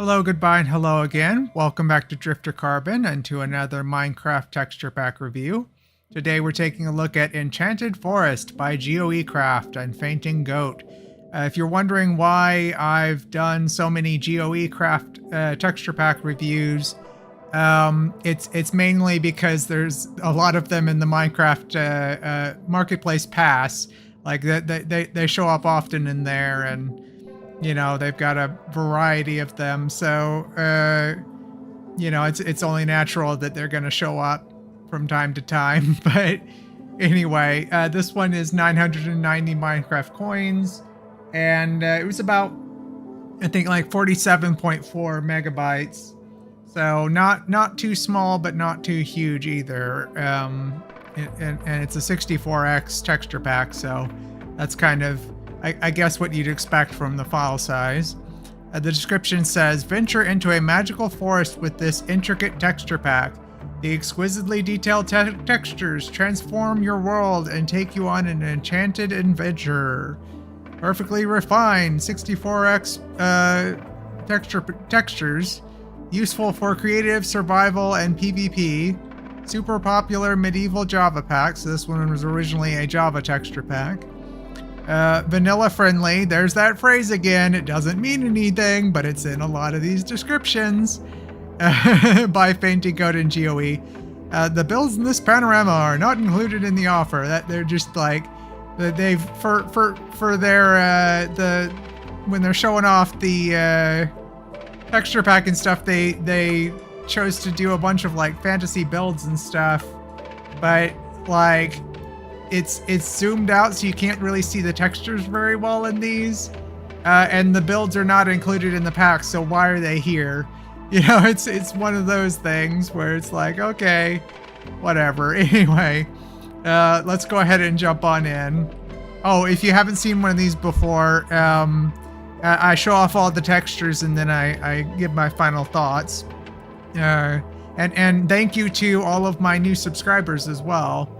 Hello, goodbye, and hello again. Welcome back to Drifter Carbon and to another Minecraft texture pack review. Today we're taking a look at Enchanted Forest by GoE-Craft and Fainting Goat. If you're wondering why I've done so many GoE-Craft texture pack reviews, it's mainly because there's a lot of them in the Minecraft Marketplace pass. Like they show up often in there, and you know, they've got a variety of them, so you know, it's only natural that they're going to show up from time to time. But anyway, this one is 990 Minecraft coins, and it was about, I think, like 47.4 megabytes. So not too small, but not too huge either. And it's a 64x texture pack, so that's kind of, I guess, what you'd expect from the file size. The description says, venture into a magical forest with this intricate texture pack. The exquisitely detailed textures transform your world and take you on an enchanted adventure. Perfectly refined 64x textures, useful for creative, survival, and PvP. Super popular medieval Java pack. So this one was originally a Java texture pack. Vanilla friendly. There's that phrase again. It doesn't mean anything, but it's in a lot of these descriptions. By Fainting Goat and GoE. The builds in this panorama are not included in the offer. That they're just like, they've for their when they're showing off the texture pack and stuff, they chose to do a bunch of like fantasy builds and stuff, but like it's zoomed out, so you can't really see the textures very well in these, and the builds are not included in the pack, so why are they here? You know, it's one of those things where it's like, okay, whatever. Anyway, let's go ahead and jump on in. Oh, if you haven't seen one of these before, I show off all the textures and then I give my final thoughts. And thank you to all of my new subscribers as well.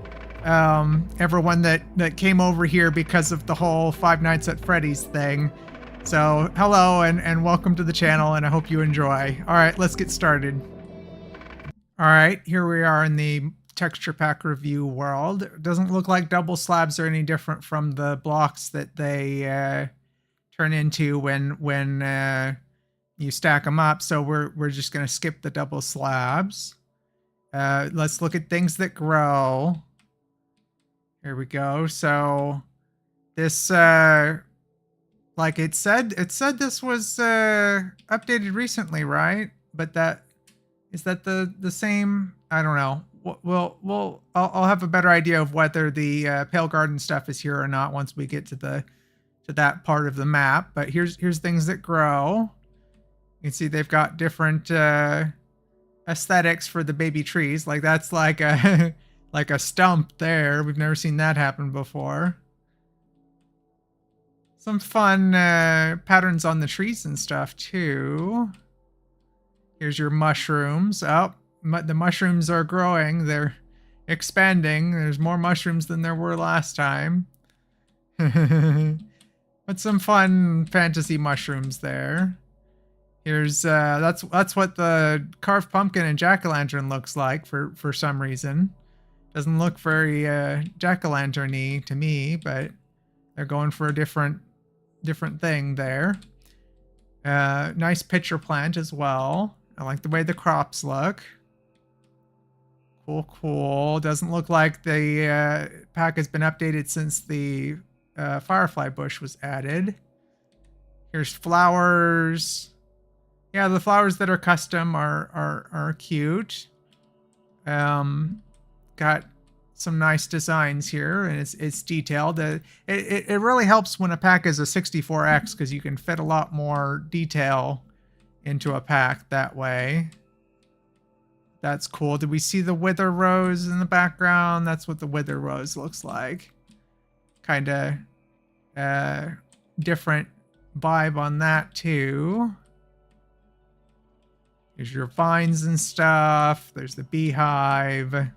Everyone that came over here because of the whole Five Nights at Freddy's thing. So hello and welcome to the channel, and I hope you enjoy. All right, let's get started. All right, here we are in the texture pack review world. It doesn't look like double slabs are any different from the blocks that they turn into when you stack them up. So we're just gonna skip the double slabs. Let's look at things that grow. Here we go. So this, like it said this was updated recently, right? But is that the same? I don't know. I'll have a better idea of whether the Pale Garden stuff is here or not once we get to that part of the map. But here's things that grow. You can see they've got different aesthetics for the baby trees. Like that's like a like a stump there. We've never seen that happen before. Some fun patterns on the trees and stuff too. Here's your mushrooms. Oh, the mushrooms are growing. They're expanding. There's more mushrooms than there were last time. But some fun fantasy mushrooms there. Here's that's what the carved pumpkin and jack-o'-lantern looks like for some reason. Doesn't look very jack-o'-lantern-y to me, but they're going for a different thing there. Nice pitcher plant as well. I like the way the crops look. Cool. Doesn't look like the pack has been updated since the firefly bush was added. Here's flowers. Yeah, the flowers that are custom are cute. Got some nice designs here, and it's detailed. It really helps when a pack is a 64x because you can fit a lot more detail into a pack that way. That's cool. Did we see the wither rose in the background? That's what the wither rose looks like. Kind of different vibe on that too. Here's your vines and stuff. There's the beehive.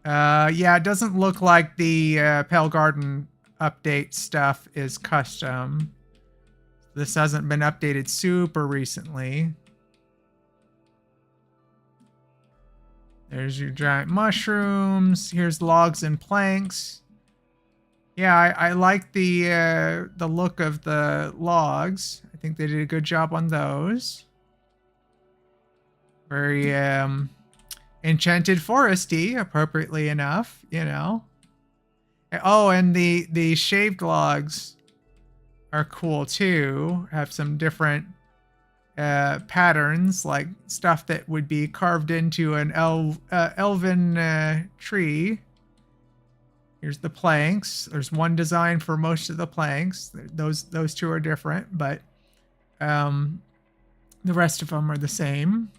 Yeah, it doesn't look like the Pale Garden update stuff is custom. This hasn't been updated super recently. There's your giant mushrooms. Here's logs and planks. Yeah, I like the look of the logs. I think they did a good job on those. Very Enchanted Foresty, appropriately enough, you know. Oh, and the shaved logs are cool too. Have some different patterns, like stuff that would be carved into an elven tree. Here's the planks. There's one design for most of the planks. Those two are different, but the rest of them are the same.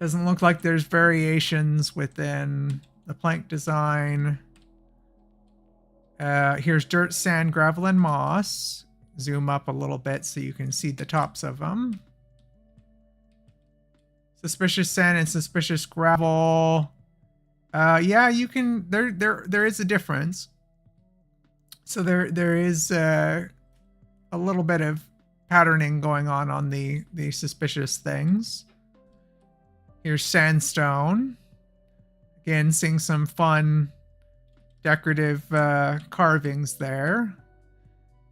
Doesn't look like there's variations within the plank design. Here's dirt, sand, gravel, and moss. Zoom up a little bit so you can see the tops of them. Suspicious sand and suspicious gravel. Yeah, you can. There is a difference. So there is a little bit of patterning going on the suspicious things. Here's sandstone. Again, seeing some fun decorative carvings there.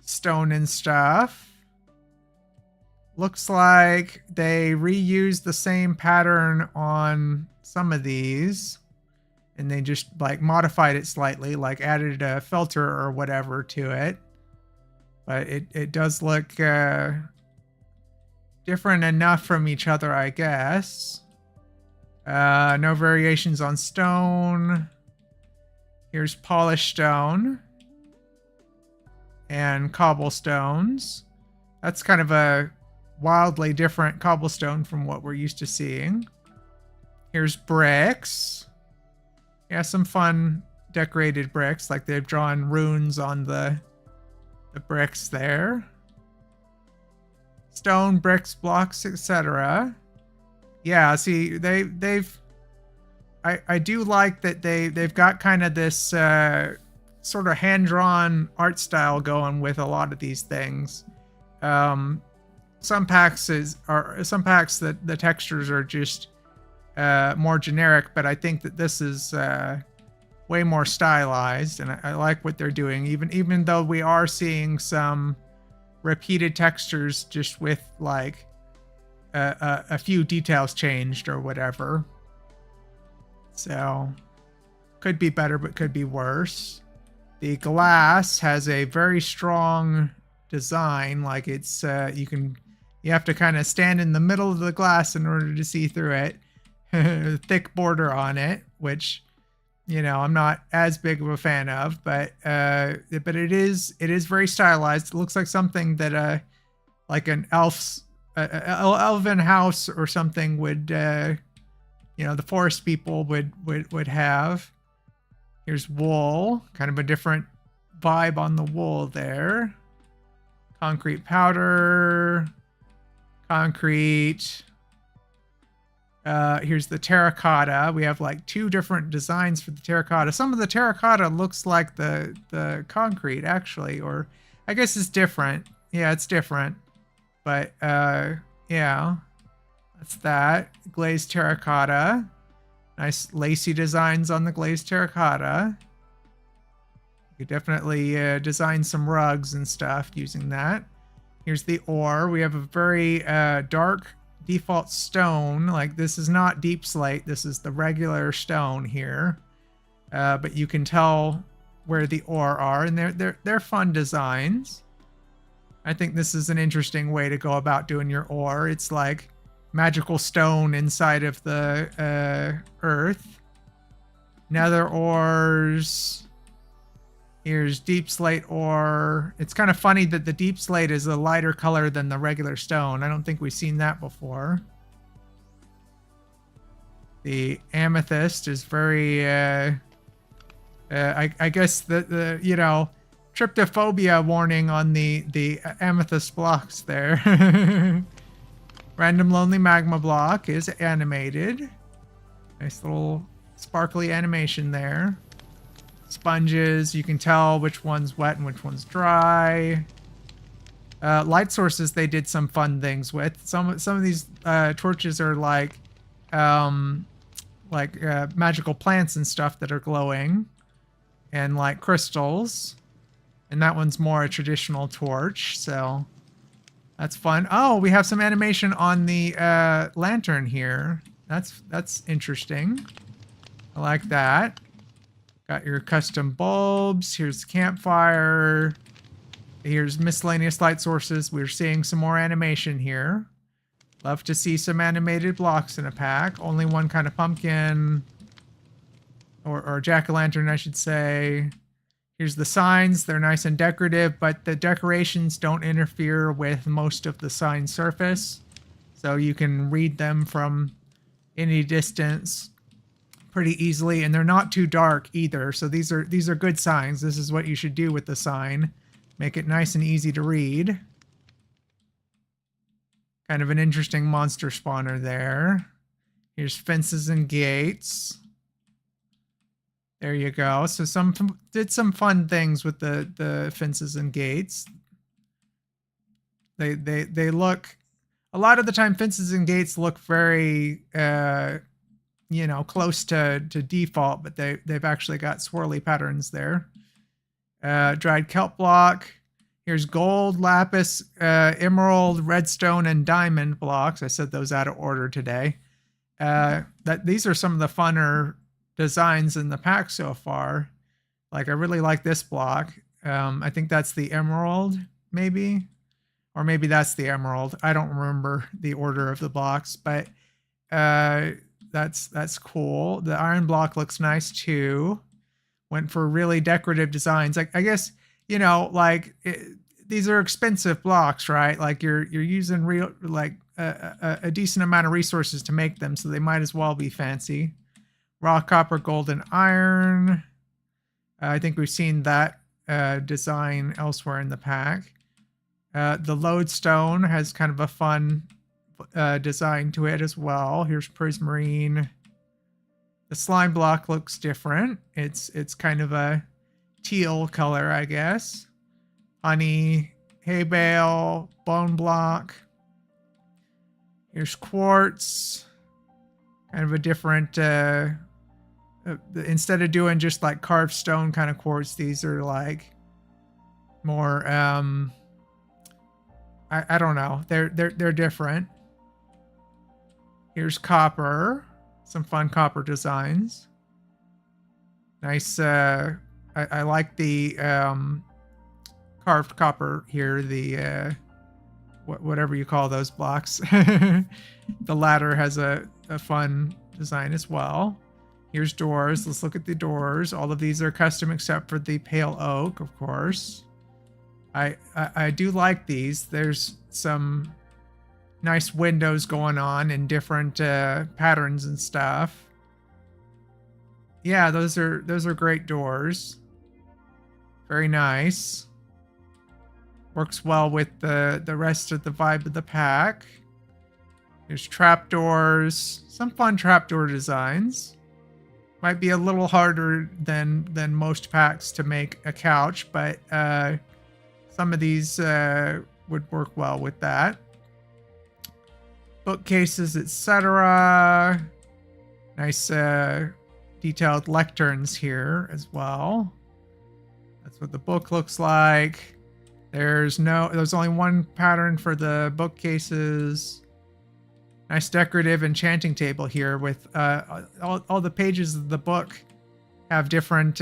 Stone and stuff. Looks like they reused the same pattern on some of these, and they just like modified it slightly, like added a filter or whatever to it. But it does look different enough from each other, I guess. No variations on stone. Here's polished stone and cobblestones. That's kind of a wildly different cobblestone from what we're used to seeing. Here's bricks. Yeah, some fun decorated bricks, like they've drawn runes on the bricks there. Stone, bricks, blocks, etc. Yeah, see, I do like that they've got kind of this sort of hand-drawn art style going with a lot of these things. Some packs that the textures are just more generic, but I think that this is way more stylized, and I like what they're doing. Even though we are seeing some repeated textures, just with like a few details changed or whatever. So could be better, but could be worse. The glass has a very strong design, like it's you have to kind of stand in the middle of the glass in order to see through it. Thick border on it, which, you know, I'm not as big of a fan of, but it is very stylized. It looks like something that like an elven house or something would you know, the forest people would have. Here's wool, kind of a different vibe on the wool there. Concrete powder, concrete. Here's the terracotta. We have like two different designs for the terracotta. Some of the terracotta looks like the concrete actually, or I guess it's different. Yeah, it's different. But yeah, that's that. Glazed terracotta. Nice lacy designs on the glazed terracotta. You could definitely design some rugs and stuff using that. Here's the ore. We have a very dark default stone. Like, this is not deep slate. This is the regular stone here. But you can tell where the ore are, and they're fun designs. I think this is an interesting way to go about doing your ore. It's like magical stone inside of the earth. Nether ores. Here's deep slate ore. It's kind of funny that the deep slate is a lighter color than the regular stone. I don't think we've seen that before. The amethyst is very, I guess the you know, tryptophobia warning on the amethyst blocks there. Random lonely magma block is animated. Nice little sparkly animation there. Sponges, you can tell which one's wet and which one's dry. Light sources they did some fun things with. Some of these torches are um, magical plants and stuff that are glowing, and like crystals. And that one's more a traditional torch, so that's fun. Oh, we have some animation on the lantern here. That's interesting. I like that. Got your custom bulbs. Here's the campfire. Here's miscellaneous light sources. We're seeing some more animation here. Love to see some animated blocks in a pack. Only one kind of pumpkin. Or jack-o'-lantern, I should say. Here's the signs. They're nice and decorative, but the decorations don't interfere with most of the sign surface. So you can read them from any distance pretty easily, and they're not too dark either. So these are good signs. This is what you should do with the sign. Make it nice and easy to read. Kind of an interesting monster spawner there. Here's fences and gates. There you go. So did some fun things with the fences and gates. They look, a lot of the time fences and gates look very close to default, but they've actually got swirly patterns there. Dried kelp block. Here's gold, lapis, emerald, redstone, and diamond blocks. I said those out of order today. These are some of the funner designs in the pack so far. Like, I really like this block. I think that's the emerald, maybe, or maybe that's the emerald. I don't remember the order of the blocks, but that's cool. The iron block looks nice too. Went for really decorative designs. Like, I guess, these are expensive blocks, right? Like you're using real a decent amount of resources to make them, so they might as well be fancy. Raw copper, gold, and iron. I think we've seen that design elsewhere in the pack. The lodestone has kind of a fun design to it as well. Here's prismarine. The slime block looks different. It's kind of a teal color, I guess. Honey, hay bale, bone block. Here's quartz. Kind of a different... instead of doing just like carved stone kind of quartz, these are like more I don't know. They're different. Here's copper. Some fun copper designs. Nice. I like the carved copper here. The whatever you call those blocks. The ladder has a fun design as well. Here's doors. Let's look at the doors. All of these are custom except for the pale oak, of course. I do like these. There's some nice windows going on in different patterns and stuff. Yeah, those are great doors. Very nice. Works well with the rest of the vibe of the pack. There's trapdoors. Some fun trapdoor designs. Might be a little harder than most packs to make a couch, but some of these would work well with that. Bookcases, etc. Nice detailed lecterns here as well. That's what the book looks like. There's only one pattern for the bookcases. Nice decorative enchanting table here with all the pages of the book have different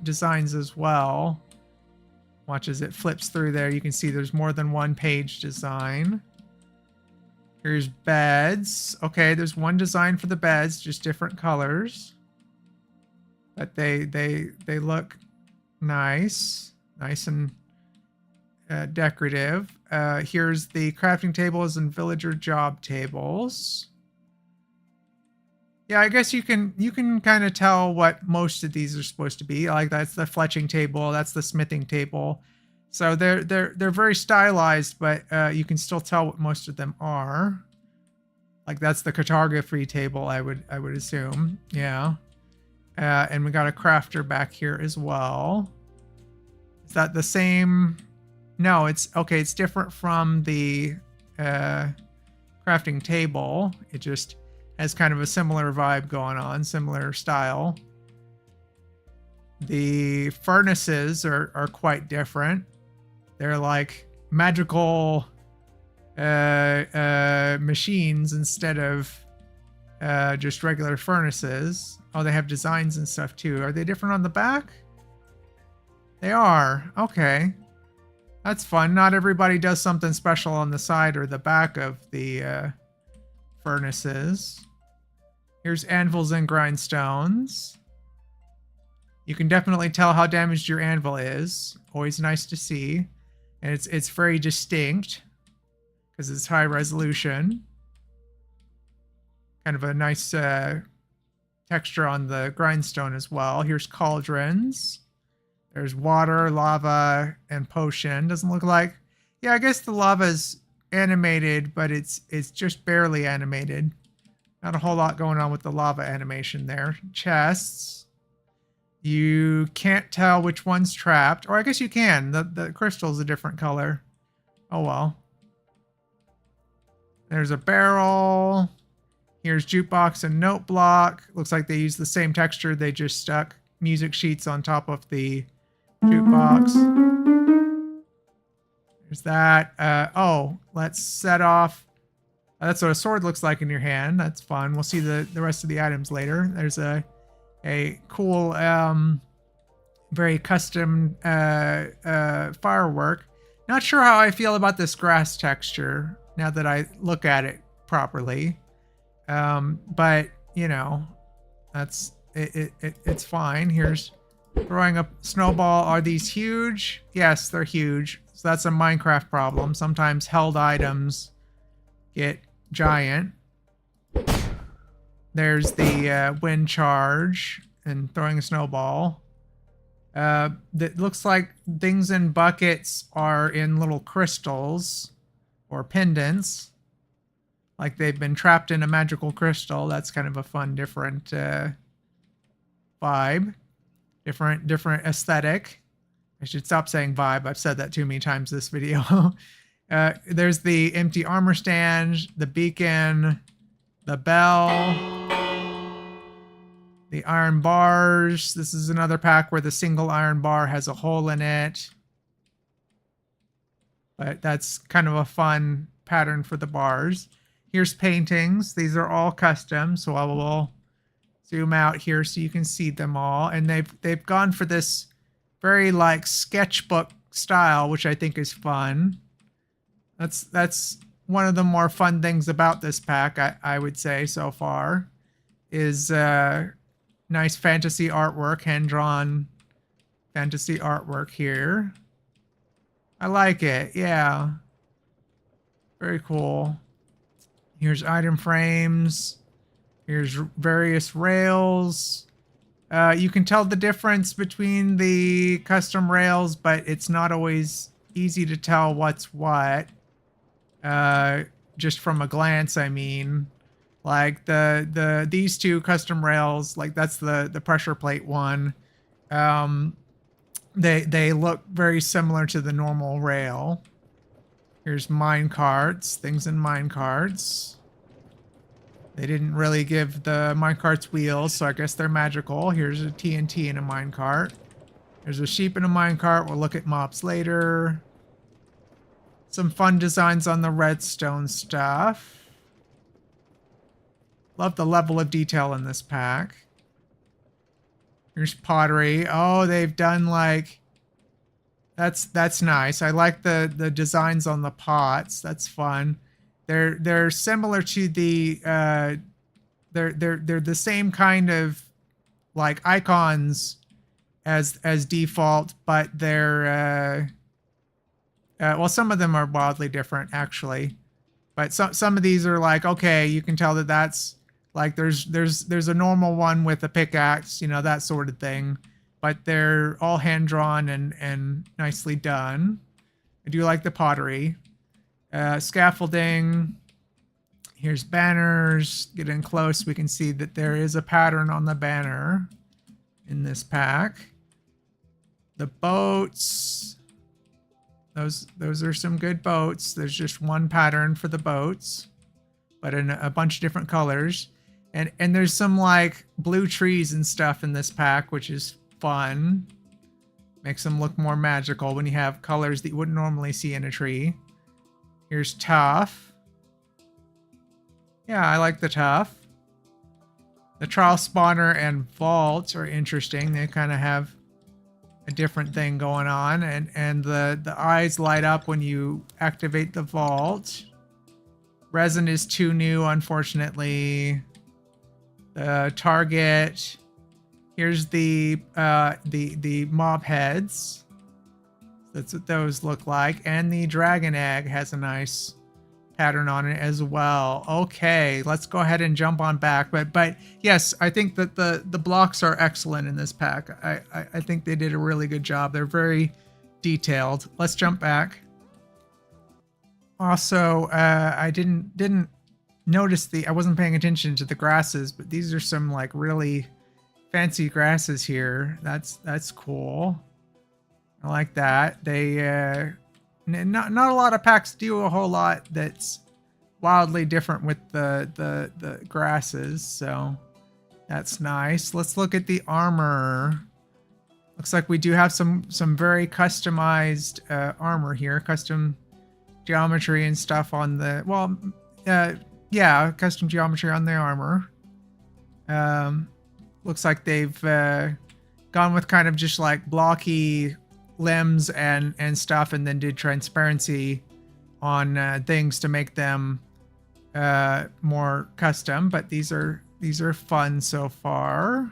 designs as well. Watch as it flips through there. You can see there's more than one page design. Here's beds. Okay, there's one design for the beds, just different colors. But they look nice. Nice and decorative. Here's the crafting tables and villager job tables. Yeah, I guess you can kind of tell what most of these are supposed to be. Like, that's the fletching table, that's the smithing table. So they're very stylized, but you can still tell what most of them are. Like, that's the cartography table, I would assume. Yeah. And we got a crafter back here as well. Is that the same No, it's okay. It's different from the crafting table. It just has kind of a similar vibe going on, similar style. The furnaces are quite different. They're like magical machines instead of just regular furnaces. Oh, they have designs and stuff too. Are they different on the back? They are. Okay. That's fun. Not everybody does something special on the side or the back of the furnaces. Here's anvils and grindstones. You can definitely tell how damaged your anvil is. Always nice to see. And it's very distinct because it's high resolution. Kind of a nice texture on the grindstone as well. Here's cauldrons. There's water, lava, and potion. Doesn't look like... Yeah, I guess the lava's animated, but it's just barely animated. Not a whole lot going on with the lava animation there. Chests. You can't tell which one's trapped. Or I guess you can. The crystal's a different color. Oh well. There's a barrel. Here's jukebox and note block. Looks like they use the same texture. They just stuck music sheets on top of the jukebox. There's that. Oh, let's set off. That's what a sword looks like in your hand. That's fun. We'll see the rest of the items later. There's a cool, very custom firework. Not sure how I feel about this grass texture now that I look at it properly. But you know, that's it's fine. Here's throwing a snowball. Are these huge? Yes, they're huge. So that's a Minecraft problem. Sometimes held items get giant. There's the wind charge and throwing a snowball. That looks like things in buckets are in little crystals or pendants. Like they've been trapped in a magical crystal. That's kind of a fun, different vibe. Different aesthetic. I should stop saying vibe. I've said that too many times this video. There's the empty armor stand, the beacon, the bell, the iron bars. This is another pack where the single iron bar has a hole in it. But that's kind of a fun pattern for the bars. Here's paintings. These are all custom, so I will zoom out here so you can see them all. And they've gone for this very like sketchbook style, which I think is fun. That's one of the more fun things about this pack, I would say so far, is nice fantasy artwork, hand-drawn fantasy artwork here. I like it, yeah. Very cool. Here's item frames. Here's various rails. You can tell the difference between the custom rails, but it's not always easy to tell what's what. Just from a glance, I mean. Like these two custom rails, like that's the pressure plate one. They look very similar to the normal rail. Here's mine carts, things in mine carts. They didn't really give the minecarts wheels, so I guess they're magical. Here's a TNT in a minecart. There's a sheep in a minecart. We'll look at mobs later. Some fun designs on the redstone stuff. Love the level of detail in this pack. Here's pottery. Oh, they've done like... That's nice. I like the designs on the pots. That's fun. They're similar to the they're the same kind of like icons as default, but they're well, some of them are wildly different actually, but some of these are like, okay, you can tell that that's like there's a normal one with a pickaxe, you know, that sort of thing, but they're all hand drawn and nicely done. I do like the pottery. Scaffolding. Here's banners. Get in close. We can see that there is a pattern on the banner in this pack. The boats. Those are some good boats. There's just one pattern for the boats, but in a bunch of different colors. And there's some like blue trees and stuff in this pack, which is fun. Makes them look more magical when you have colors that you wouldn't normally see in a tree. Here's tough. Yeah, I like the tough. The trial spawner and vault are interesting. They kind of have a different thing going on, and the eyes light up when you activate the vault. Resin is too new, unfortunately. The target. Here's the mob heads. That's what those look like. And the dragon egg has a nice pattern on it as well. Okay, let's go ahead and jump on back. But yes, I think that the blocks are excellent in this pack. I think they did a really good job. They're very detailed. Let's jump back. Also, I didn't notice I wasn't paying attention to the grasses, but these are some like really fancy grasses here. That's cool. I like that. They not a lot of packs do a whole lot that's wildly different with the grasses, so that's nice. Let's look at the armor. Looks like we do have some very customized armor here, custom geometry and stuff on the yeah, custom geometry on the armor. Looks like they've gone with kind of just like blocky limbs and stuff, and then did transparency on things to make them more custom. But these are fun so far.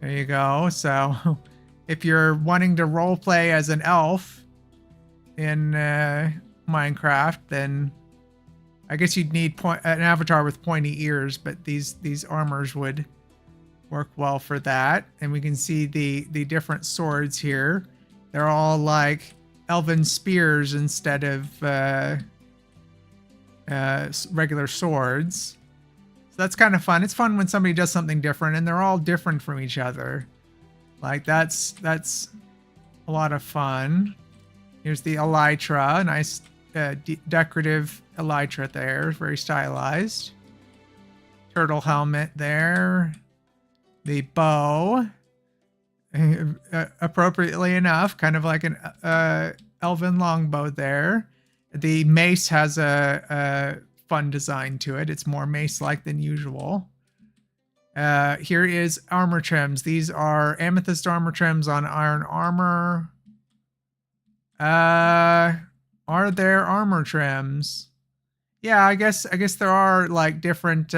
There you go. So if you're wanting to roleplay as an elf in Minecraft, then I guess you'd need an avatar with pointy ears, but these armors would work well for that. And we can see the different swords here. They're all like elven spears instead of regular swords. So that's kind of fun. It's fun when somebody does something different, and they're all different from each other. Like that's a lot of fun. Here's the elytra, nice decorative elytra there, very stylized. Turtle helmet there. The bow, appropriately enough, kind of like an elven longbow there. The mace has a fun design to it. It's more mace-like than usual. Here is armor trims. These are amethyst armor trims on iron armor. Are there armor trims? Yeah, I guess there are like different.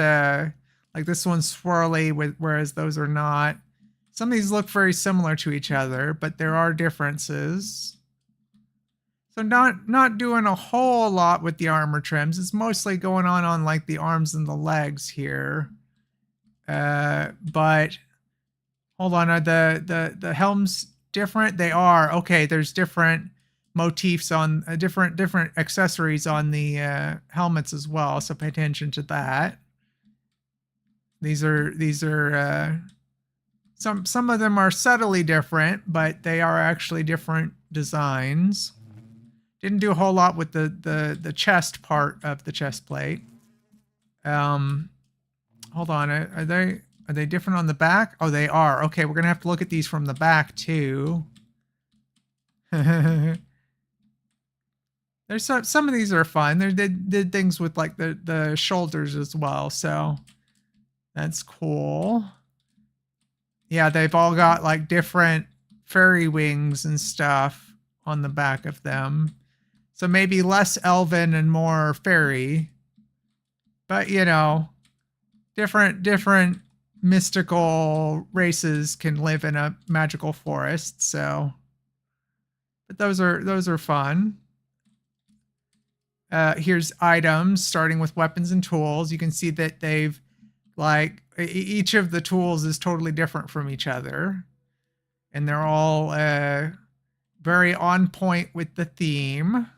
Like this one's swirly, whereas those are not. Some of these look very similar to each other, but there are differences. So not doing a whole lot with the armor trims. It's mostly going on like the arms and the legs here. But hold on, are the helms different? They are. Okay, there's different motifs on different accessories on the helmets as well. So pay attention to that. These are some of them are subtly different, but they are actually different designs. Didn't do a whole lot with the chest part of the chest plate. Hold on, are they different on the back? Oh, they are. Okay, we're gonna have to look at these from the back too. There's some of these are fun. They did things with like the shoulders as well, so that's cool. Yeah, they've all got like different fairy wings and stuff on the back of them. So maybe less elven and more fairy. But you know, different mystical races can live in a magical forest, so but those are fun. Here's items, starting with weapons and tools. You can see that they've like each of the tools is totally different from each other, and they're all very on point with the theme.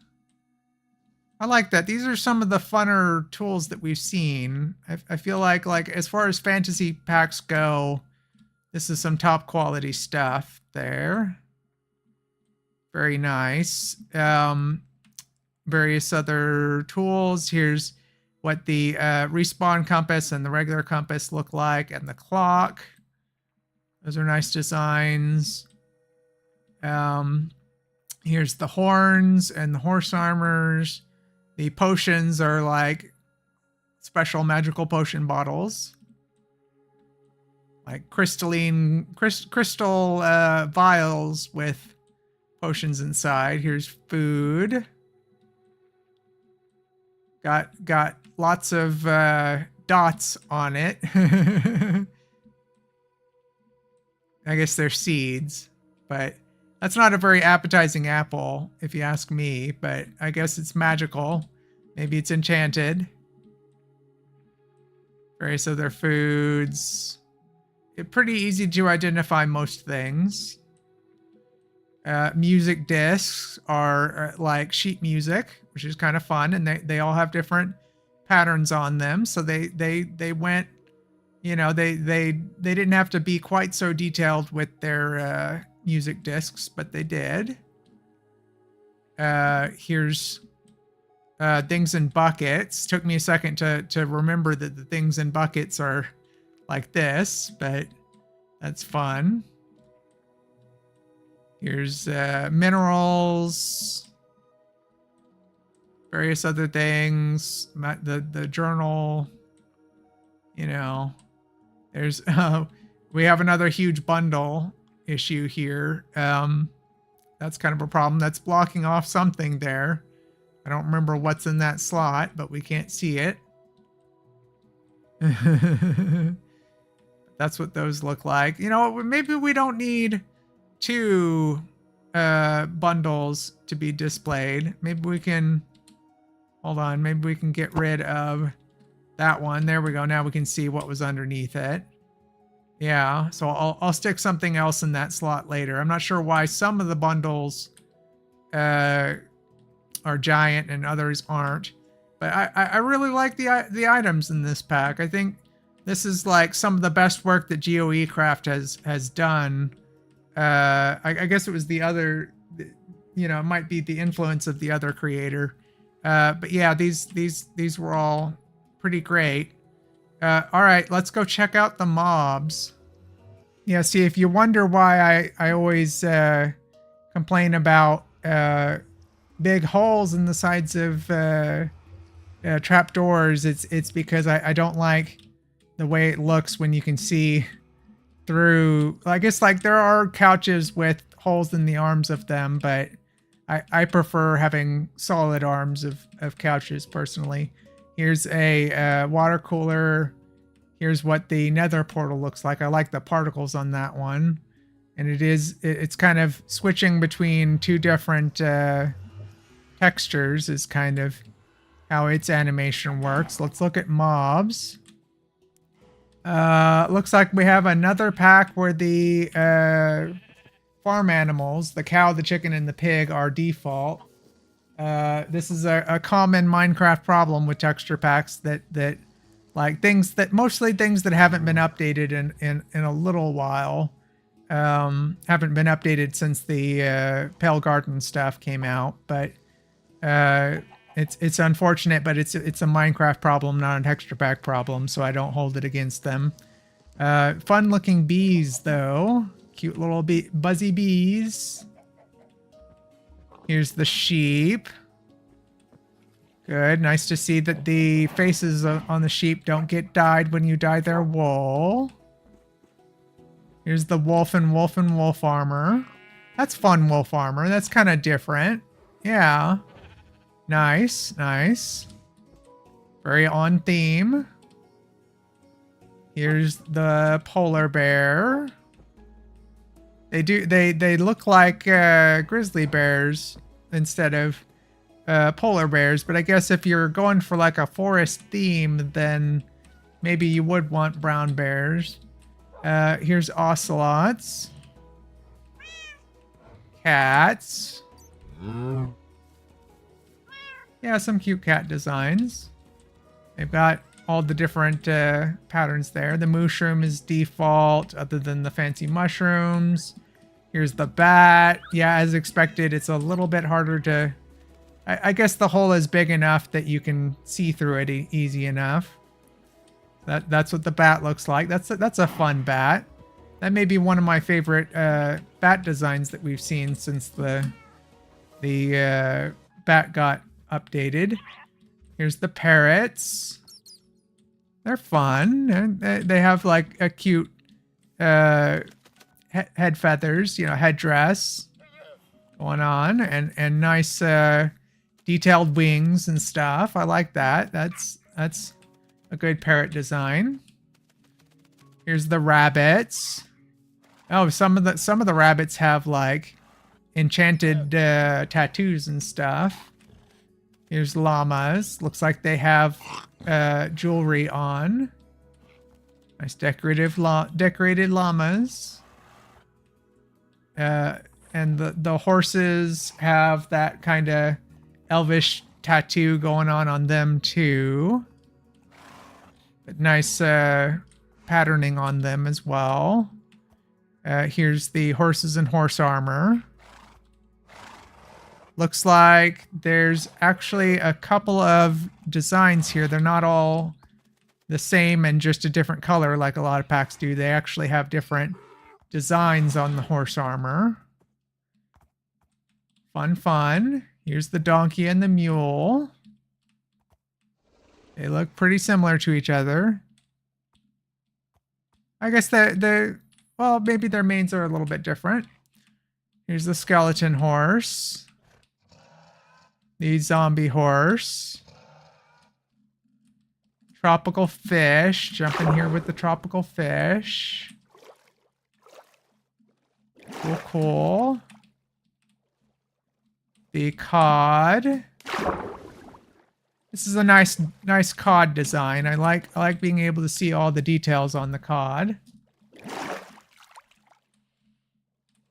I like that. These are some of the funner tools that we've seen. I feel like as far as fantasy packs go, this is some top quality stuff there. Very nice. Various other tools. Here's what the respawn compass and the regular compass look like, and the clock. Those are nice designs. Here's the horns and the horse armors. The potions are like special magical potion bottles, like crystal vials with potions inside. Here's food. Got lots of dots on it. I guess they're seeds, but that's not a very appetizing apple, if you ask me, but I guess it's magical. Maybe it's enchanted. Various other foods. It's pretty easy to identify most things. Music discs are like sheet music, which is kind of fun, and they all have different patterns on them. So they went, you know, they didn't have to be quite so detailed with their music discs, but they did. Here's things in buckets. Took me a second to remember that the things in buckets are like this, but that's fun. Here's minerals, various other things, the journal, you know. There's we have another huge bundle issue here. That's kind of a problem. That's blocking off something there. I don't remember what's in that slot, but we can't see it. That's what those look like. You know, maybe we don't need 2 bundles to be displayed. Maybe we can, hold on, maybe we can get rid of that one. There we go. Now we can see what was underneath it. Yeah, so I'll stick something else in that slot later. I'm not sure why some of the bundles are giant and others aren't, but I really like the items in this pack. I think this is like some of the best work that GoE-Craft has done. I guess it was the other, you know, it might be the influence of the other creator. But yeah, these were all pretty great. All right, let's go check out the mobs. Yeah, see, if you wonder why I always complain about big holes in the sides of trapdoors, it's because I don't like the way it looks when you can see through. I guess like there are couches with holes in the arms of them, but I prefer having solid arms of couches personally. Here's a water cooler. Here's what the nether portal looks like. I like the particles on that one. And it's kind of switching between 2 different textures is kind of how its animation works. Let's look at mobs. Looks like we have another pack where the farm animals, the cow, the chicken, and the pig are default. This is a common Minecraft problem with texture packs that like mostly things that haven't been updated in a little while. Haven't been updated since the Pale Garden stuff came out, but it's unfortunate, but it's a Minecraft problem, not a texture pack problem, so I don't hold it against them. Fun looking bees though. Cute little buzzy bees. Here's the sheep. Good. Nice to see that the faces on the sheep don't get dyed when you dye their wool. Here's the wolf and wolf armor. That's fun wolf armor. That's kind of different. Yeah. Nice. Nice. Very on theme. Here's the polar bear. They look like grizzly bears instead of polar bears, but I guess if you're going for like a forest theme, then maybe you would want brown bears. Here's ocelots. Cats. Yeah, some cute cat designs. They've got all the different patterns there. The mushroom is default, other than the fancy mushrooms. Here's the bat. Yeah, as expected, it's a little bit harder to... I guess the hole is big enough that you can see through it easy enough. That's what the bat looks like. That's a fun bat. That may be one of my favorite bat designs that we've seen since the bat got updated. Here's the parrots. They're fun. And they have like a cute head feathers, you know, headdress going on, and nice detailed wings and stuff. I like that. That's a good parrot design. Here's the rabbits. Oh, some of the rabbits have like enchanted tattoos and stuff. Here's llamas. Looks like they have jewelry on. Nice decorated llamas. And the horses have that kind of elvish tattoo going on them too. But nice patterning on them as well. Here's the horses and horse armor. Looks like there's actually a couple of designs here. They're not all the same and just a different color like a lot of packs do. They actually have different designs on the horse armor. Fun. Here's the donkey and the mule. They look pretty similar to each other. I guess well, maybe their manes are a little bit different. Here's the skeleton horse. The zombie horse. Tropical fish. Jump in here with the tropical fish. Cool. The cod. This is a nice cod design. I like being able to see all the details on the cod.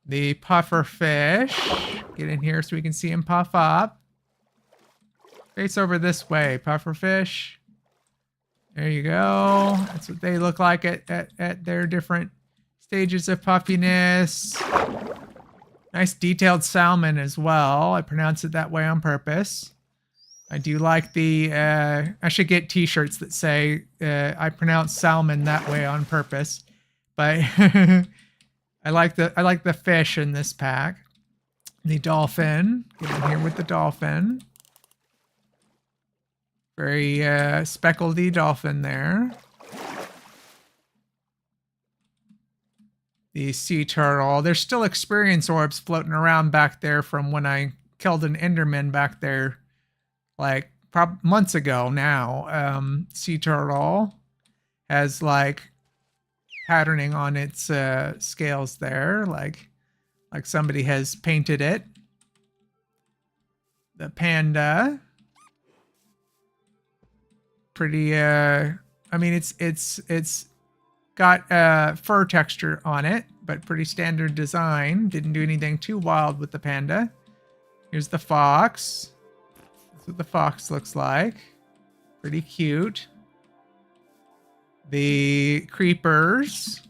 The puffer fish. Get in here so we can see him puff up. Face over this way, puffer fish. There you go. That's what they look like at their different stages of puffiness. Nice detailed salmon as well. I pronounce it that way on purpose. I do like the... I should get t-shirts that say I pronounce salmon that way on purpose. But I like the fish in this pack. The dolphin. Get in here with the dolphin. Very speckledy dolphin there. The sea turtle. There's still experience orbs floating around back there from when I killed an enderman back there like months ago now. Sea turtle has like patterning on its scales there, like somebody has painted it. The panda. Pretty I mean it's got fur texture on it, but pretty standard design. Didn't do anything too wild with the panda. Here's the fox. That's what the fox looks like. Pretty cute. The creepers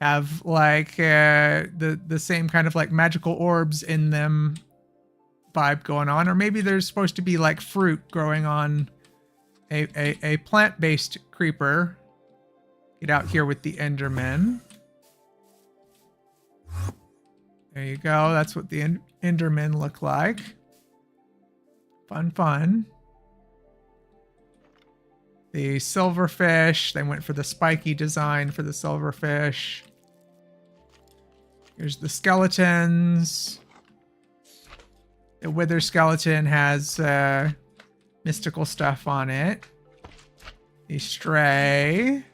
have like the same kind of like magical orbs in them vibe going on, or maybe there's supposed to be like fruit growing on a plant-based creeper. Get out here with the Endermen. There you go. That's what the Endermen look like. Fun. The silverfish. They went for the spiky design for the silverfish. Here's the skeletons. The wither skeleton has mystical stuff on it. The stray.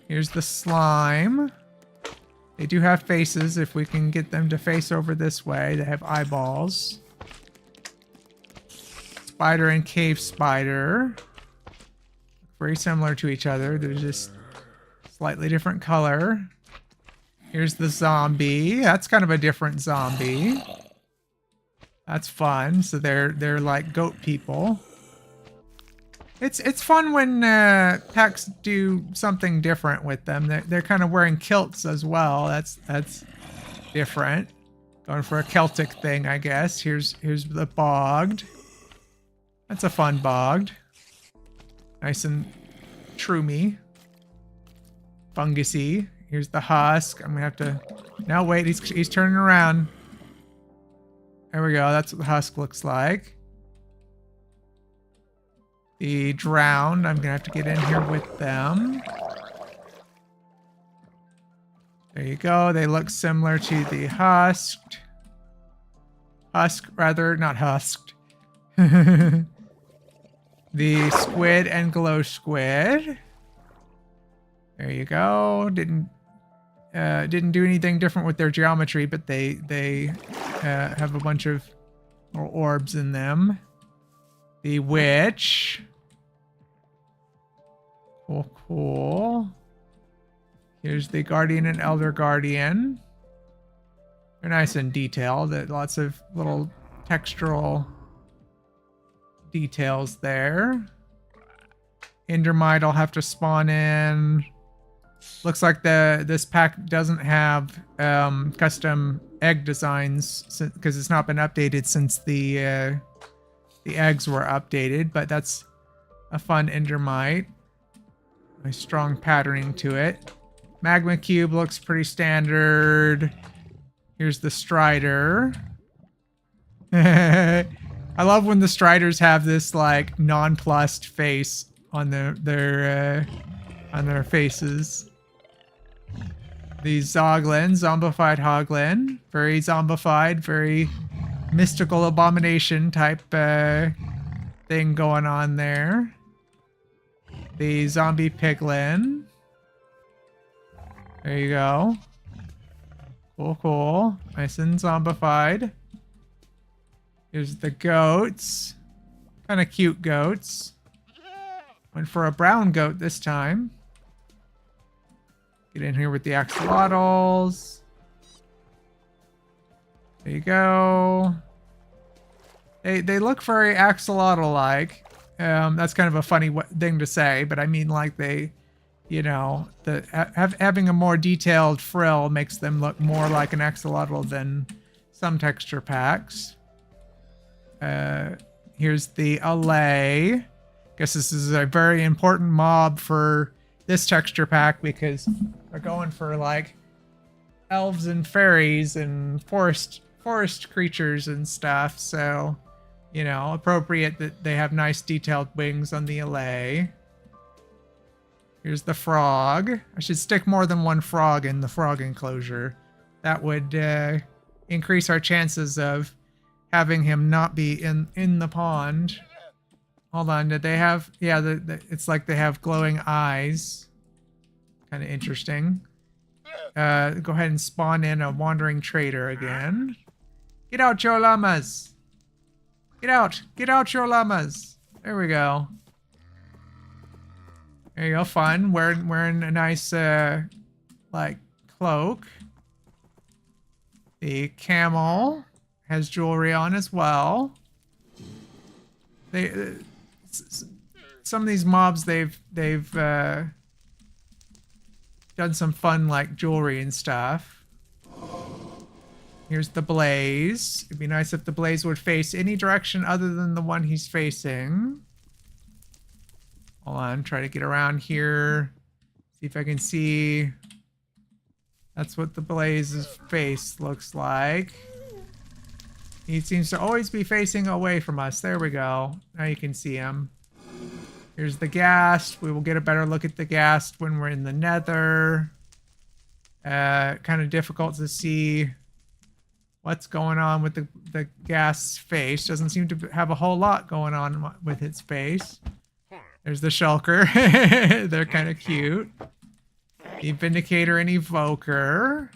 Here's the slime. They do have faces if we can get them to face over this way. They have eyeballs. Spider and cave spider. Very similar to each other. They're just slightly different color. Here's the zombie. That's kind of a different zombie. That's fun. So they're like goat people. It's fun when packs do something different with them. They're kind of wearing kilts as well. That's different. Going for a Celtic thing, I guess. Here's the bogged. That's a fun bogged. Nice and shroomy. Fungusy. Here's the husk. I'm gonna have to. No, wait. He's turning around. There we go. That's what the husk looks like. The drowned. I'm gonna have to get in here with them. There you go. They look similar to the husked. Husk, rather, not husked. The squid and glow squid. There you go. Didn't do anything different with their geometry, but they have a bunch of little orbs in them. The witch. Cool, cool. Here's the guardian and elder guardian. They're nice and detailed. Lots of little textural details there. Endermite I'll have to spawn in. Looks like this pack doesn't have custom egg designs because it's not been updated since the eggs were updated, but that's a fun endermite. Nice strong patterning to it. Magma cube looks pretty standard. Here's the strider. I love when the striders have this like nonplussed face on their faces. The zoglin, zombified hoglin, very zombified, very mystical abomination type thing going on there. The zombie piglin. There you go. Cool, cool. Nice and zombified. Here's the goats. Kind of cute goats. Went for a brown goat this time. Get in here with the axolotls. There you go. They look very axolotl-like. That's kind of a funny thing to say, but I mean like they, you know, having a more detailed frill makes them look more like an axolotl than some texture packs. Here's the allay. Guess this is a very important mob for this texture pack because we're going for like elves and fairies and forest creatures and stuff. So, you know, appropriate that they have nice detailed wings on the allay. Here's the frog. I should stick more than one frog in the frog enclosure. That would increase our chances of having him not be in the pond. Hold on, did they have... Yeah, it's like they have glowing eyes. Kind of interesting. Go ahead and spawn in a wandering trader again. Get out, your llamas! Get out! Get out, your llamas! There we go. There you go, fun. Wearing a nice, like, cloak. The camel has jewelry on as well. Some of these mobs, they've done some fun, like, jewelry and stuff. Here's the blaze. It'd be nice if the blaze would face any direction other than the one he's facing. Hold on, try to get around here. See if I can see. That's what the blaze's face looks like. He seems to always be facing away from us. There we go. Now you can see him. Here's the ghast. We will get a better look at the ghast when we're in the nether. Kind of difficult to see what's going on with the ghast's face. Doesn't seem to have a whole lot going on with its face. There's the shulker. They're kind of cute. The Vindicator and Evoker.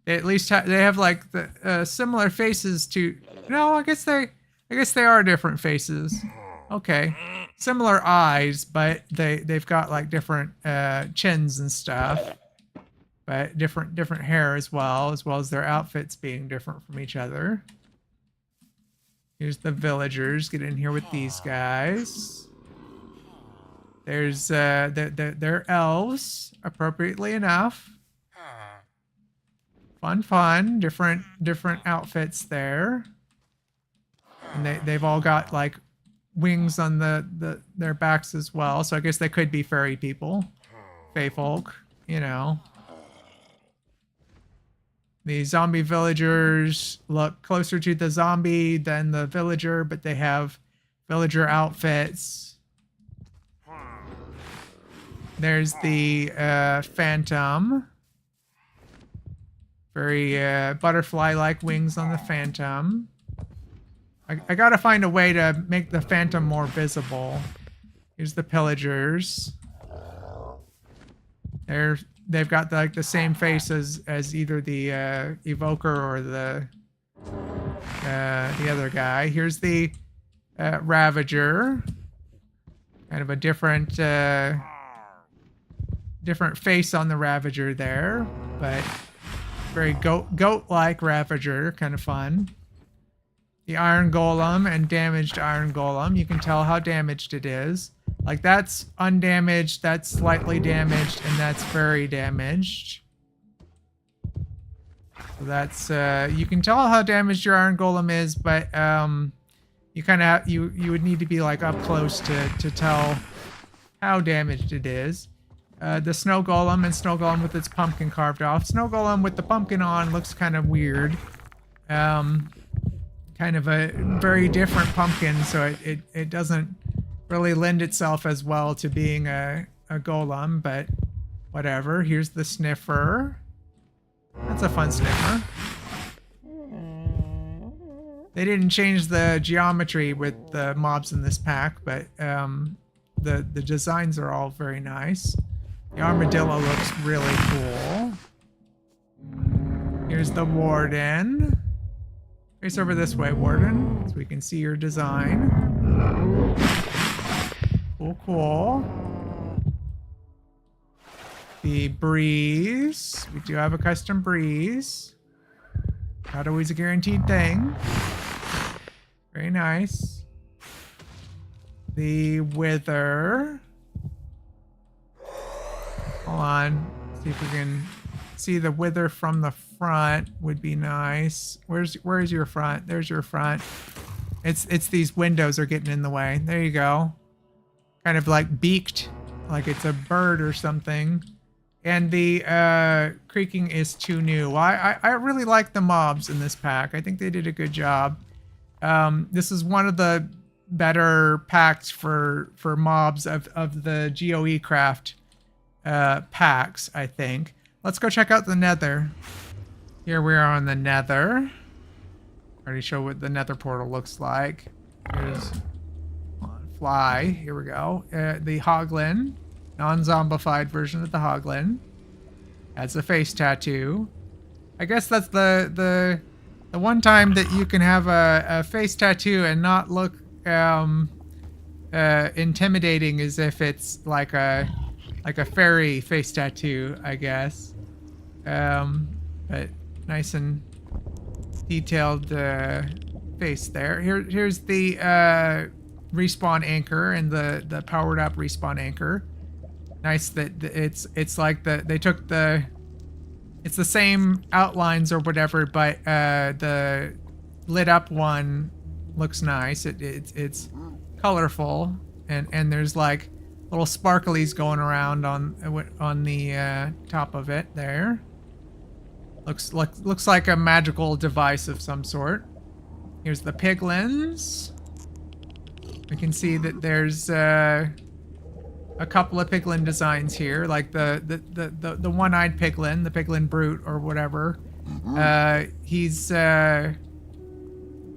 They at least they have like the similar faces to... No, I guess they are different faces. Okay. Similar eyes, but they've got like different chins and stuff. But different hair as well as their outfits being different from each other. Here's the villagers. Get in here with these guys. There's they're elves, appropriately enough. Fun. Different outfits there. And they've all got like wings on their backs as well. So I guess they could be fairy people. Fae folk, you know. The zombie villagers look closer to the zombie than the villager, but they have villager outfits. There's the phantom. Very butterfly-like wings on the phantom. I gotta find a way to make the phantom more visible. Here's the pillagers. They've got like the same face as either the evoker or the other guy. Here's the ravager. Kind of a different face on the ravager there, but very goat-like ravager, kind of fun. The iron golem and damaged iron golem. You can tell how damaged it is. Like that's undamaged, that's slightly damaged, and that's very damaged. So that's you can tell how damaged your iron golem is, but you kind of you would need to be like up close to tell how damaged it is. The snow golem and snow golem with its pumpkin carved off. Snow golem with the pumpkin on looks kind of weird. Kind of a very different pumpkin, so it doesn't really lend itself as well to being a golem, but whatever. Here's the sniffer. That's a fun sniffer. They didn't change the geometry with the mobs in this pack, but the designs are all very nice. The armadillo looks really cool. Here's the warden. Face over this way, warden, so we can see your design. Cool. The breeze. We do have a custom breeze. Not always a guaranteed thing. Very nice. The wither. Hold on. See if we can see the wither from the front would be nice. Where's your front? There's your front. It's these windows are getting in the way. There you go. Kind of like beaked, like it's a bird or something. And the creaking is too new. I really like the mobs in this pack. I think they did a good job. This is one of the better packs for mobs of the GoE-Craft packs, I think. Let's go check out the nether. Here we are on the nether. Already show what the nether portal looks like. Here's fly. Here we go. The hoglin. Non-zombified version of the hoglin. Has a face tattoo. I guess that's the one time that you can have a face tattoo and not look intimidating as if it's like a fairy face tattoo, I guess. But nice and detailed face there. Here's the respawn anchor and the powered up respawn anchor. Nice that it's like they took it's the same outlines or whatever, but the lit up one looks nice. It's colorful and there's like little sparklies going around on the top of it there. Looks like a magical device of some sort. Here's the piglins. We can see that there's a couple of piglin designs here, like the one-eyed piglin, the piglin brute or whatever. He's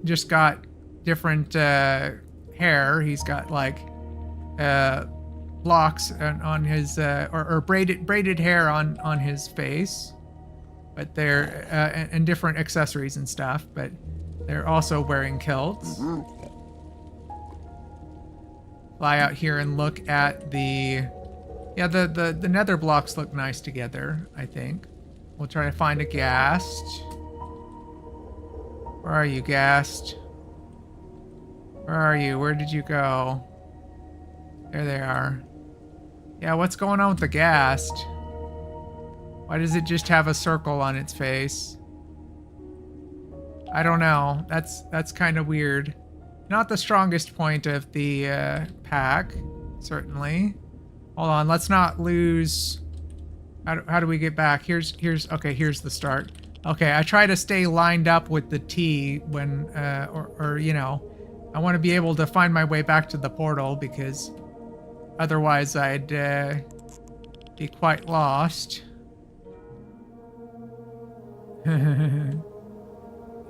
just got different hair. He's got like locks on his or braided hair on his face, but they're and different accessories and stuff. But they're also wearing kilts. Fly out here and look at the nether blocks look nice together, I think. We'll try to find a ghast. Where are you, ghast? Where are you? Where did you go? There they are. Yeah, what's going on with the ghast? Why does it just have a circle on its face? I don't know. That's kind of weird. Not the strongest point of the pack, certainly. Hold on, let's not lose. How do we get back? Here's okay. Here's the start. Okay, I try to stay lined up with the T when or you know, I want to be able to find my way back to the portal because otherwise I'd be quite lost.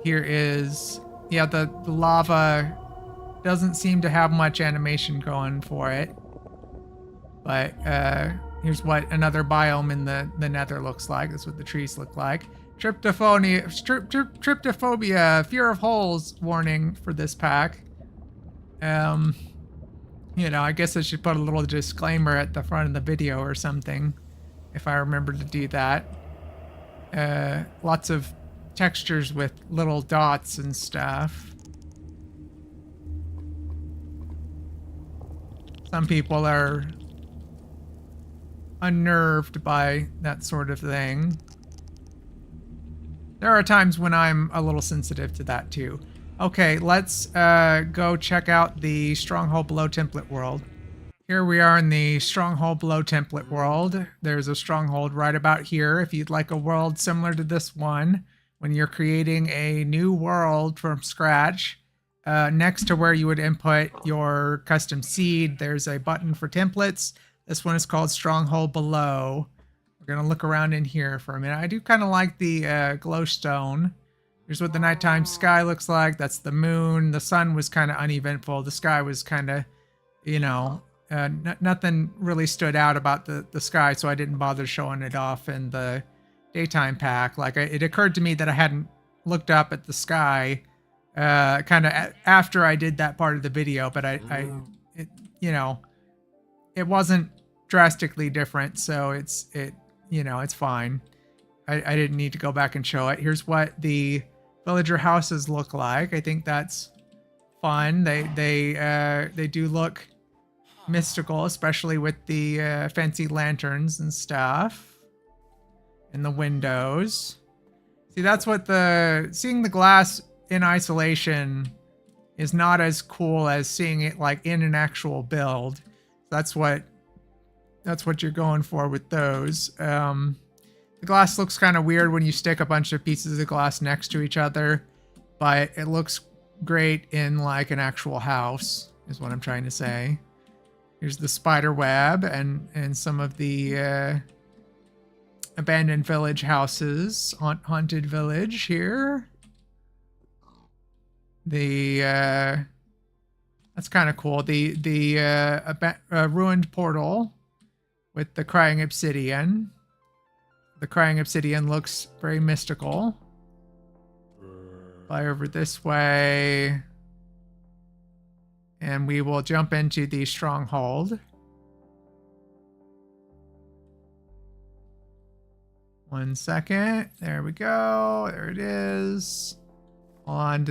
Here is, yeah, the lava doesn't seem to have much animation going for it. But here's what another biome in the nether looks like. That's what the trees look like. Tryptophobia, fear of holes warning for this pack. You know, I guess I should put a little disclaimer at the front of the video or something, if I remember to do that. Lots of textures with little dots and stuff. Some people are unnerved by that sort of thing. There are times when I'm a little sensitive to that too. Okay, let's go check out the Stronghold Below template world. Here we are in the Stronghold Below template world. There's a stronghold right about here. If you'd like a world similar to this one, when you're creating a new world from scratch, next to where you would input your custom seed, there's a button for templates. This one is called Stronghold Below. We're going to look around in here for a minute. I do kind of like the glowstone. Here's what the nighttime sky looks like. That's the moon. The sun was kind of uneventful. The sky was kind of, you know, nothing really stood out about the sky, so I didn't bother showing it off in the daytime pack. Like, it occurred to me that I hadn't looked up at the sky kind of after I did that part of the video, but it, you know, it wasn't drastically different, so you know, it's fine. I didn't need to go back and show it. Here's what the villager houses look like. I think that's fun. They do look mystical, especially with the fancy lanterns and stuff in the windows. See, that's what seeing the glass in isolation is not as cool as seeing it like in an actual build. That's what you're going for with those. The glass looks kind of weird when you stick a bunch of pieces of glass next to each other, but it looks great in like an actual house, is what I'm trying to say. Here's the spider web and some of the abandoned village houses, haunted village here. That's kind of cool. The ruined portal with the crying obsidian. The crying obsidian looks very mystical. Fly over this way. And we will jump into the stronghold. One second. There we go. There it is. Hold on.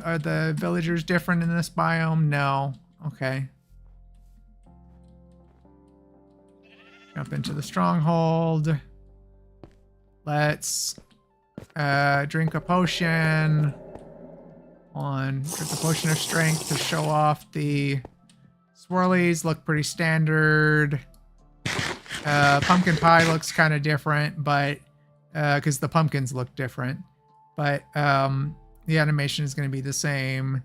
Are the villagers different in this biome? No. Okay. Jump into the stronghold. Let's drink a potion. Drink a potion of strength to show off the swirlies. Look pretty standard. Pumpkin pie looks kind of different, but because the pumpkins look different, but the animation is going to be the same.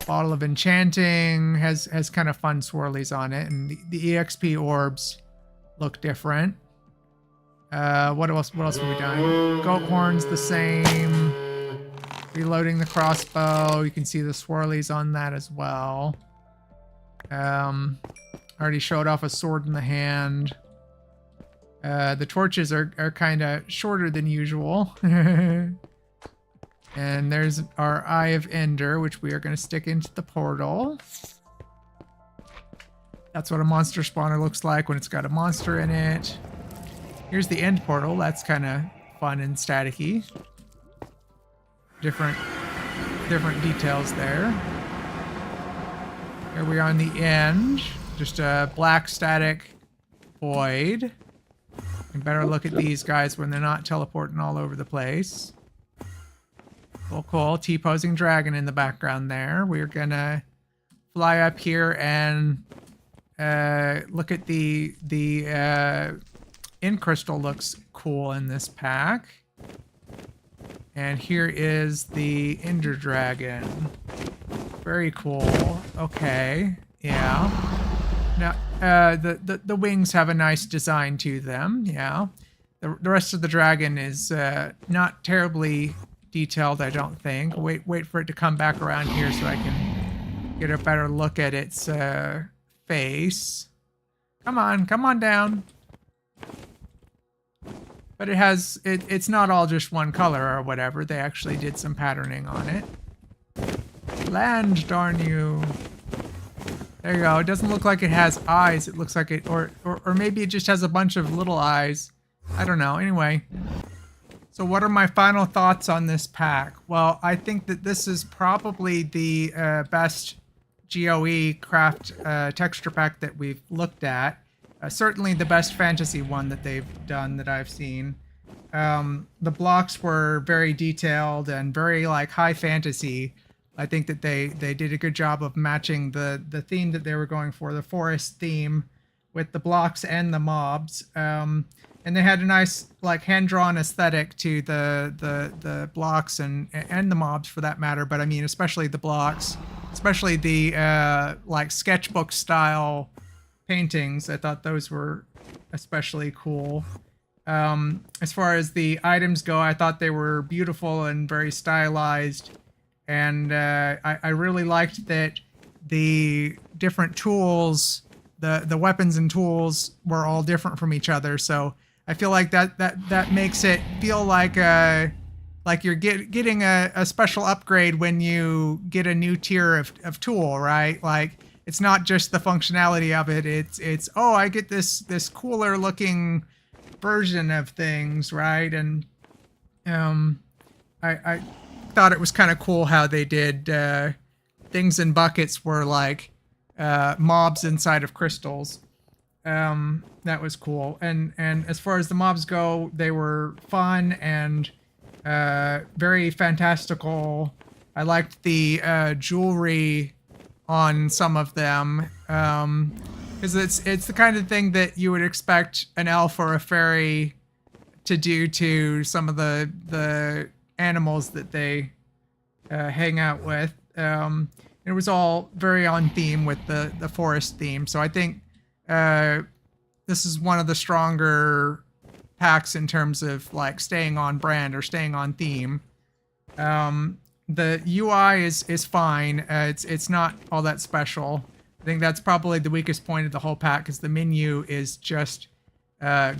Bottle of enchanting has kind of fun swirlies on it, and the EXP orbs look different. What else have we done? Goat horns the same. Reloading the crossbow. You can see the swirlies on that as well. Already showed off a sword in the hand. The torches are kind of shorter than usual. And there's our Eye of Ender, which we are going to stick into the portal. That's what a monster spawner looks like when it's got a monster in it. Here's the end portal. That's kind of fun and staticky. Different details there. Here we are on the end. Just a black static void. You better look at these guys when they're not teleporting all over the place. Cool, cool. T-posing dragon in the background there. We're gonna fly up here and look at the in crystal looks cool in this pack. And here is the Ender Dragon. Very cool. Okay. Yeah. Now, the wings have a nice design to them. Yeah. The rest of the dragon is not terribly detailed, I don't think. Wait for it to come back around here so I can get a better look at its face. Come on down. But it has, it's not all just one color or whatever. They actually did some patterning on it. Land, darn you. There you go. It doesn't look like it has eyes. It looks like it, or maybe it just has a bunch of little eyes. I don't know. Anyway. So what are my final thoughts on this pack? Well, I think that this is probably the best GoE-Craft texture pack that we've looked at. Certainly the best fantasy one that they've done that I've seen. The blocks were very detailed and very like high fantasy. I think that they did a good job of matching the theme that they were going for, the forest theme, with the blocks and the mobs. And they had a nice like hand-drawn aesthetic to the blocks and the mobs for that matter. But I mean, especially the blocks, especially the like sketchbook style paintings. I thought those were especially cool. As far as the items go, I thought they were beautiful and very stylized. And I really liked that the different tools, the weapons and tools were all different from each other. So I feel like that makes it feel like you're getting a special upgrade when you get a new tier of tool, right? Like it's not just the functionality of it. It's oh, I get this cooler looking version of things, right? And I thought it was kind of cool how they did things in buckets were like mobs inside of crystals. That was cool. And as far as the mobs go, they were fun and very fantastical. I liked the jewelry on some of them because it's the kind of thing that you would expect an elf or a fairy to do to some of the animals that they hang out with. It was all very on theme with the forest theme. So I think this is one of the stronger packs in terms of like staying on brand or staying on theme. The UI is fine. It's not all that special. I think that's probably the weakest point of the whole pack because the menu is just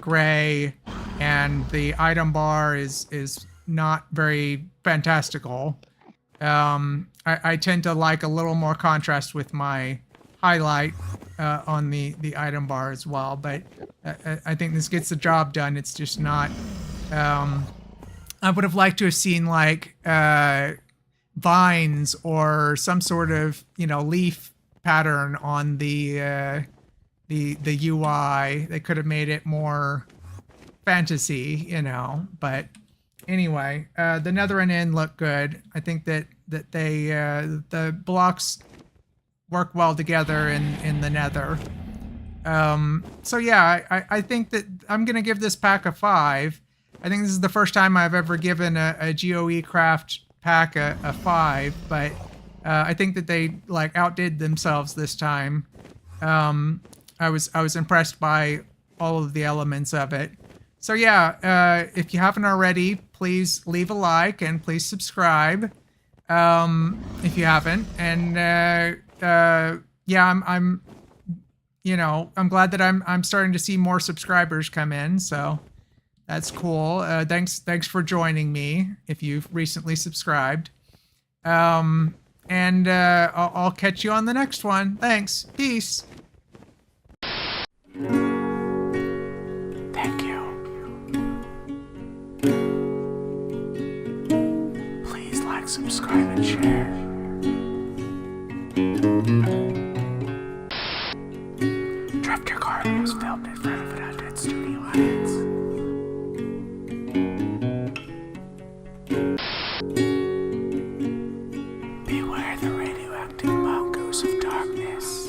gray and the item bar is not very fantastical. I tend to like a little more contrast with my highlight on the item bar as well, but I think this gets the job done. It's just not I would have liked to have seen like vines or some sort of, you know, leaf pattern on the UI. They could have made it more fantasy, you know, but anyway, the nether and inn look good. I think that they the blocks work well together in the nether. So yeah, I think that I'm gonna give this pack a 5. I think this is the first time I've ever given a GoE-Craft pack a 5, but I think that they like outdid themselves this time. I was impressed by all of the elements of it. So yeah, if you haven't already, please leave a like and please subscribe if you haven't. And yeah, I'm you know, I'm glad that I'm starting to see more subscribers come in. So that's cool. Thanks for joining me if you've recently subscribed. And I'll catch you on the next one. Thanks. Peace. Thank you. Please like, subscribe, and share. Drifter Garden was filmed in front of Beware the radioactive mongoose of darkness.